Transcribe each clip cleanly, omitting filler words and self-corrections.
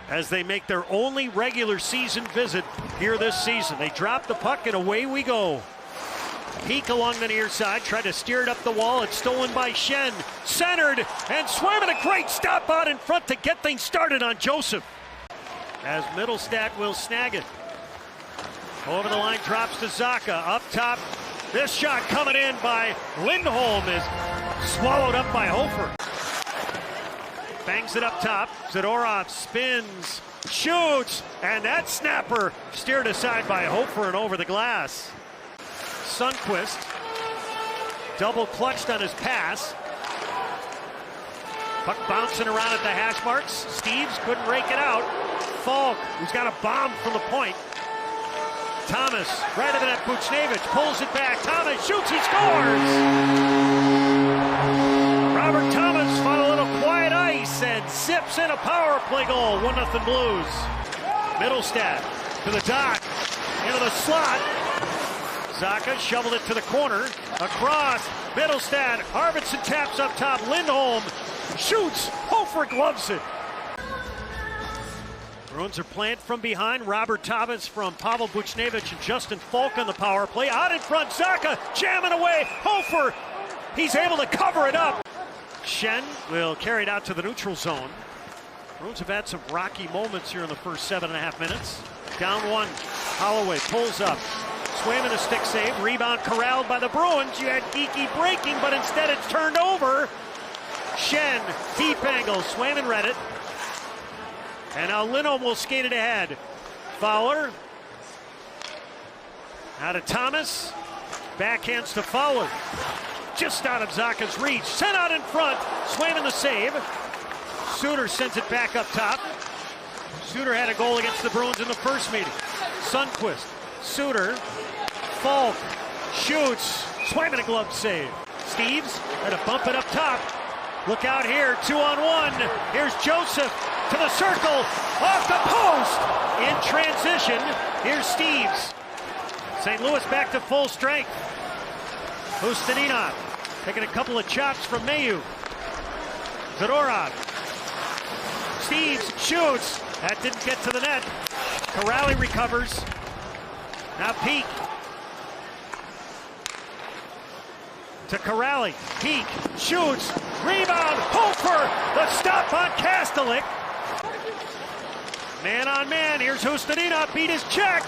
as they make their only regular season visit here this season. They drop the puck and away we go. Peek along the near side, tried to steer it up the wall. It's stolen by Schenn. Centered, and Swayman a great stop out in front to get things started on Joseph. As MissedShot will snag it. Over the line, drops to Zacha. Up top, this shot coming in by Lindholm is swallowed up by Hofer. Bangs it up top. Zadorov spins, shoots, and that snapper steered aside by Hofer and over the glass. Sundqvist double clutched on his pass. Puck bouncing around at the hash marks. Steeves couldn't rake it out. Faulk, who's got a bomb from the point. Thomas, right of the net, Bjugstad pulls it back. Thomas shoots, he scores! Robert Thomas found a little quiet ice and zips in a power play goal. 1-0 Blues. MissedShot to the dot, into the slot. Zacha shoveled it to the corner. Across, MissedShot. Arvidsson taps up top. Lindholm shoots. Hofer gloves it. Bruins are playing from behind. Robert Thomas from Pavel Bjugstad and Justin Faulk on the power play. Out in front, Zacha jamming away. Hofer, he's able to cover it up. Schenn will carry it out to the neutral zone. Bruins have had some rocky moments here in the first 7.5 minutes. Down one, Holloway pulls up. Swayman a stick save, rebound corralled by the Bruins. You had Geekie breaking, but instead it's turned over. Schenn, deep angle, Swayman read it. And now Lindholm will skate it ahead. Fowler. Out of Thomas. Backhands to Fowler. Just out of Zacha's reach. Sent out in front. Swayman the save. Suter sends it back up top. Suter had a goal against the Bruins in the first meeting. Sundqvist. Suter. Faulk. Shoots. Swayman a glove save. Steeves had to bump it up top. Look out here, 2-on-1. Here's Joseph to the circle, off the post. In transition, here's Steeves. St. Louis back to full strength. Houstonina taking a couple of chops from Mathieu. Zadorov. Steeves shoots. That didn't get to the net. Kuraly recovers. Now Peek. To Kuraly, Peek, shoots, rebound, Hofer, the stop on Kastelik. Man on man, here's Houstonina, beat his check.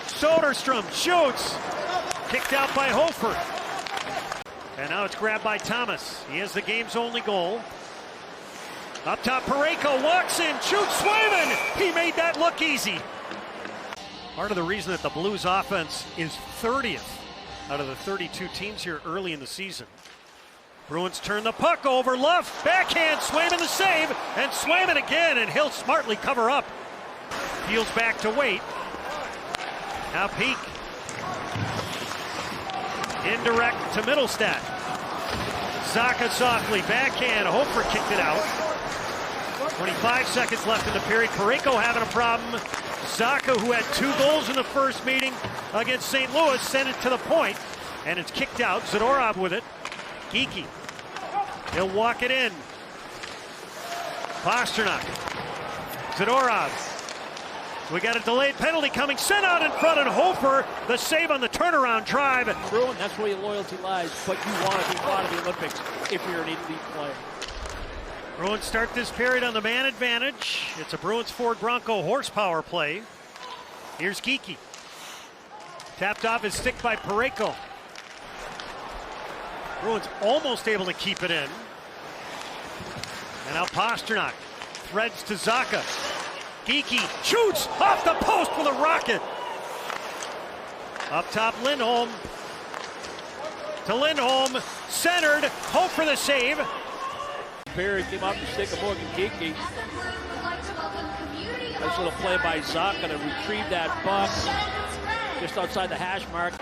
Soderstrom shoots, kicked out by Hofer. And now it's grabbed by Thomas. He has the game's only goal. Up top, Parayko walks in, shoots Swayman. He made that look easy. Part of the reason that the Blues offense is 30th out of the 32 teams here early in the season. Bruins turn the puck over. Luff, backhand, Swayman the save, and Swayman again, and he'll smartly cover up. Peels back to wait. Now Peek. Indirect to MissedShot. Zacha softly, backhand, Hofer kicked it out. 25 seconds left in the period. Parayko having a problem. Zacha, who had 2 goals in the first meeting against St. Louis, sent it to the point, and it's kicked out. Zadorov with it. Geekie. He'll walk it in. Pastrnak. Zadorov. We got a delayed penalty coming. Sent out in front, and Hofer, the save on the turnaround drive. Bruin, that's where your loyalty lies, but you want to be part of the Olympics if you're an elite player. Bruins start this period on the man advantage. It's a Bruins Ford Bronco horsepower play. Here's Geekie. Tapped off his stick by Parayko. Bruins almost able to keep it in. And now Pastrnak threads to Zacha. Geekie shoots off the post with a rocket. Up top, Lindholm. To Lindholm, centered, hope for the save. Perry came off the stick of Morgan Geekie. Nice little play by Zacha to retrieve that puck just outside the hash mark.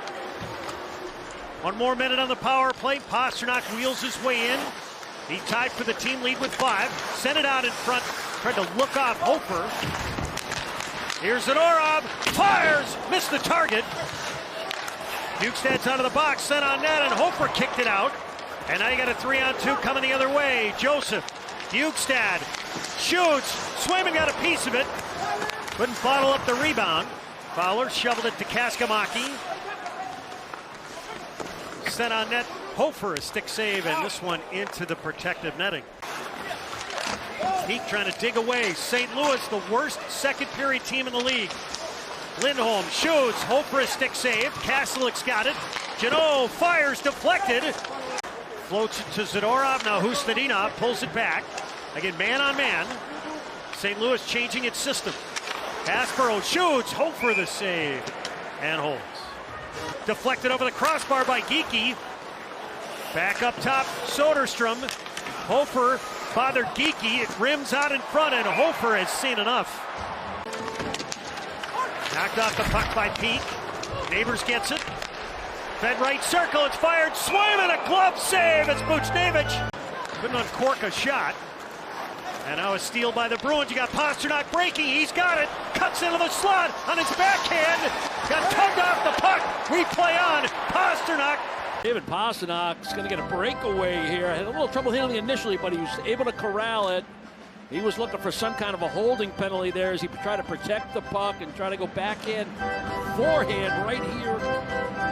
1 more minute on the power play. Pastrnak wheels his way in. He tied for the team lead with 5. Sent it out in front. Tried to look off Hofer. Here's Zadorov. Fires. Missed the target. Bjugstad's out of the box. Sent on net, and Hofer kicked it out. And now you got a 3-on-2 coming the other way. Joseph Bjugstad shoots. Swayman got a piece of it. Couldn't bottle up the rebound. Fowler shoveled it to Kaskamaki. Sent on net. Hofer a stick save, and this one into the protective netting. Peak trying to dig away. St. Louis, the worst second period team in the league. Lindholm shoots. Hofer a stick save. Kastelik's got it. Jeannot fires, deflected. Floats it to Zadorov. Now Hustadinov pulls it back. Again, man on man. St. Louis changing its system. Aspirot shoots. Hofer the save. And holds. Deflected over the crossbar by Geekie. Back up top, Soderstrom. Hofer bothered Geekie. It rims out in front, and Hofer has seen enough. Knocked off the puck by Peak. Neighbours gets it. Fed right circle, it's fired. Swayman, a glove save. It's Bjugstad. Couldn't uncork a shot. And now a steal by the Bruins. You got Pastrnak breaking. He's got it. Cuts into the slot on his backhand. Got tugged off the puck. Replay on. Pastrnak. David Pastrnak's going to get a breakaway here. Had a little trouble handling initially, but he was able to corral it. He was looking for some kind of a holding penalty there as he tried to protect the puck and try to go backhand, forehand right here.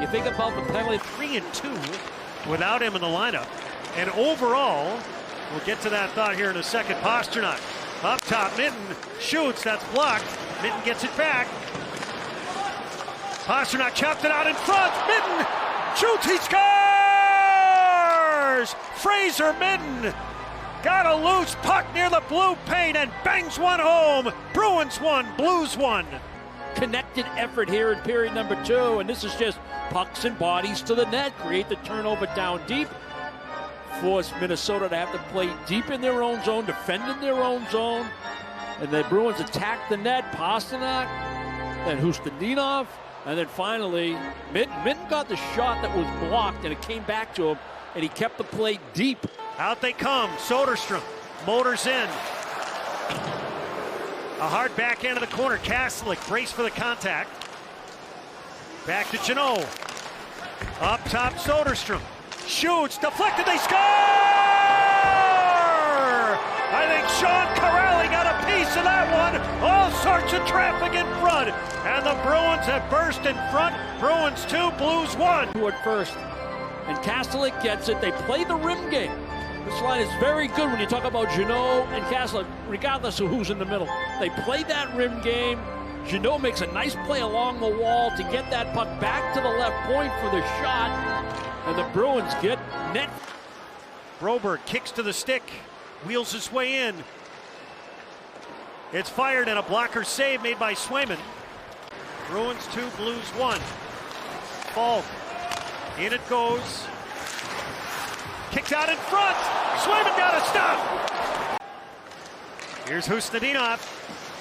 You think about the penalty. 3-2 without him in the lineup. And overall, we'll get to that thought here in a second. Pastrnak up top. Minten shoots. That's blocked. Minten gets it back. Pastrnak chopped it out in front. Minten shoots. He scores! Fraser Minten got a loose puck near the blue paint and bangs one home. Bruins won, Blues won. Connected effort here in period number 2, and this is just pucks and bodies to the net. Create the turnover down deep. Force Minnesota to have to play deep in their own zone, defend in their own zone. And the Bruins attack the net. Pastrnak, then Hustadinov, and then finally Minten. Minten got the shot that was blocked, and it came back to him, and he kept the play deep. Out they come. Soderstrom motors in. A hard backhand of the corner. Kastelik brace for the contact. Back to Jeannot. Up top, Soderstrom. Shoots, deflected, they score! I think Kuraly got a piece of that one. All sorts of traffic in front. And the Bruins have burst in front. Bruins 2, Blues 1. At first. And Kastelik gets it. They play the rim game. This line is very good when you talk about Jeannot and Kastelik, regardless of who's in the middle. They play that rim game. Jeannot makes a nice play along the wall to get that puck back to the left point for the shot. And the Bruins get net. Broberg kicks to the stick, wheels his way in. It's fired and a blocker save made by Swayman. Bruins 2, Blues 1. Faulk, in it goes. Kicks out in front. Swayman got a stop. Here's Hustadinov.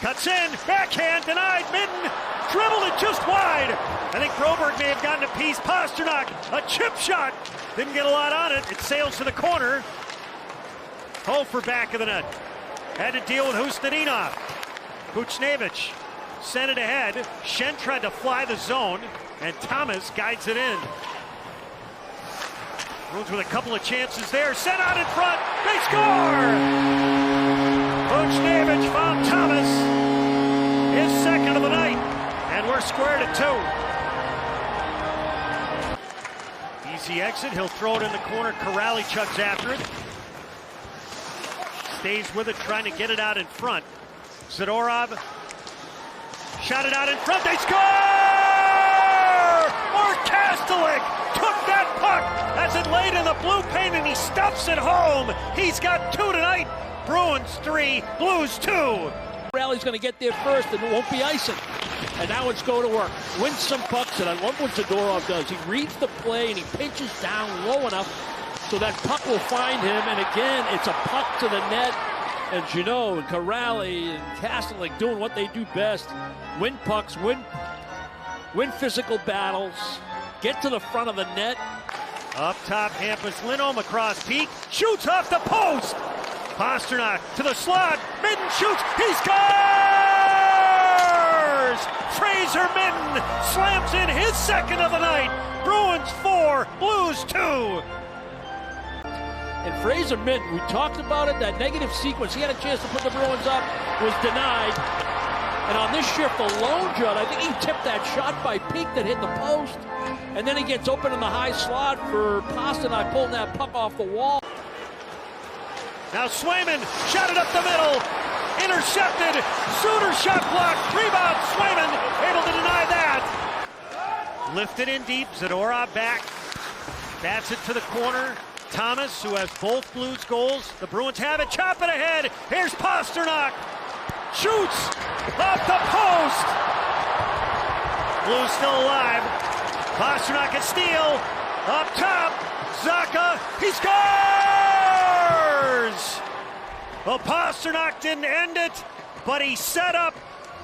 Cuts in, backhand, denied. Minten dribbled it just wide. I think Broberg may have gotten a piece. Pastrnak, a chip shot. Didn't get a lot on it. It sails to the corner. Hofer back of the net. Had to deal with Hustadinov. Bjugstad sent it ahead. Schenn tried to fly the zone, and Thomas guides it in. Bruins with a couple of chances there. Sent out in front. They score! Bjugstad found Thomas. His second of the night. And we're squared at 2. Easy exit. He'll throw it in the corner. Kuraly chugs after it. Stays with it, trying to get it out in front. Zadorov shot it out in front. They score! Or Kastelik took that puck as it laid in the blue paint, and he stuffs it home. He's got 2 tonight. Bruins 3, Blues 2. Kuraly's going to get there first, and it won't be icing. And now it's go to work. Wins some pucks, and I love what Zadorov does. He reads the play, and he pinches down low enough so that puck will find him. And again, it's a puck to the net. And Jeannot and Kuraly and Kastelik doing what they do best. Win pucks, win physical battles, get to the front of the net. Up top, Hampus, Lindholm across Peak, shoots off the post. Pastrnak to the slot, Minten shoots, he scores! Fraser Minten slams in his second of the night. Bruins 4, Blues 2. And Fraser Minten, we talked about it, that negative sequence. He had a chance to put the Bruins up, was denied. And on this shift, the lone jut, I think he tipped that shot by Peak that hit the post. And then he gets open in the high slot for Pastrnak pulling that puck off the wall. Now Swayman shot it up the middle. Intercepted. Suter shot blocked. Rebound. Swayman able to deny that. Lifted in deep. Zadorov back. Bats it to the corner. Thomas, who has both Blues goals. The Bruins have it. Chop it ahead. Here's Pastrnak. Shoots. Off the post. Blues still alive. Pastrnak can steal. Up top. Zacha. He scores! Well, Pastrnak didn't end it, but he set up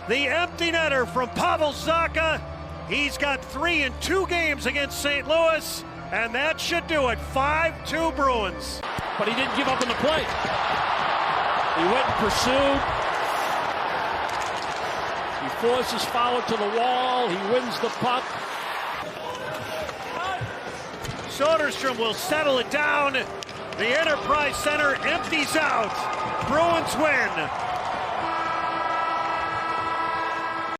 the empty netter from Pavel Zacha. He's got 3 in 2 games against St. Louis, and that should do it. 5-2 Bruins. But he didn't give up on the play. He went and pursued. He forces Fowler to the wall. He wins the puck. Soderstrom will settle it down. The Enterprise Center empties out. Bruins win